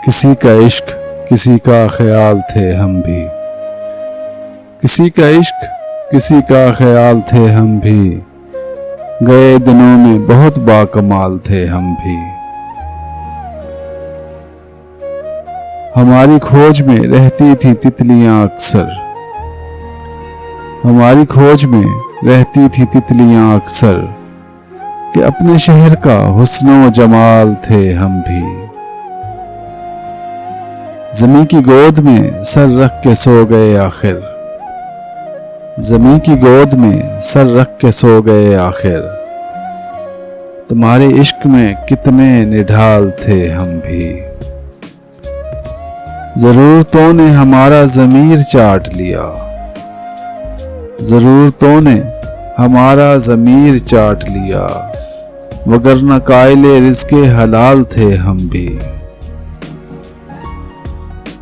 किसी का इश्क किसी का ख्याल थे हम भी, किसी का इश्क किसी का ख्याल थे हम भी, गए दिनों में बहुत बाकमाल थे हम भी। हमारी खोज में रहती थी तितलियां अक्सर, हमारी खोज में रहती थी तितलियां अक्सर, कि अपने शहर का हुस्नो जमाल थे हम भी। ज़मीं की गोद में सर रख के सो गए आखिर, ज़मीं की गोद में सर रख के सो गए आखिर, तुम्हारे इश्क में कितने निढाल थे हम भी। ज़रूरतों ने हमारा ज़मीर चाट लिया, ज़रूरतों ने हमारा ज़मीर चाट लिया, वगरना कायले रिज़्क़े हलाल थे हम भी।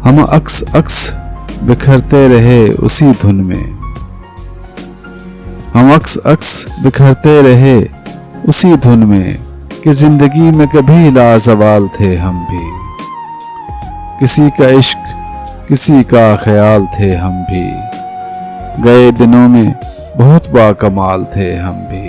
हम अक्स अक्स बिखरते रहे उसी धुन में, हम अक्स अक्स बिखरते रहे उसी धुन में, कि जिंदगी में कभी लाज़वाल थे हम भी। किसी का इश्क किसी का ख्याल थे हम भी, गए दिनों में बहुत बाकमाल थे हम भी।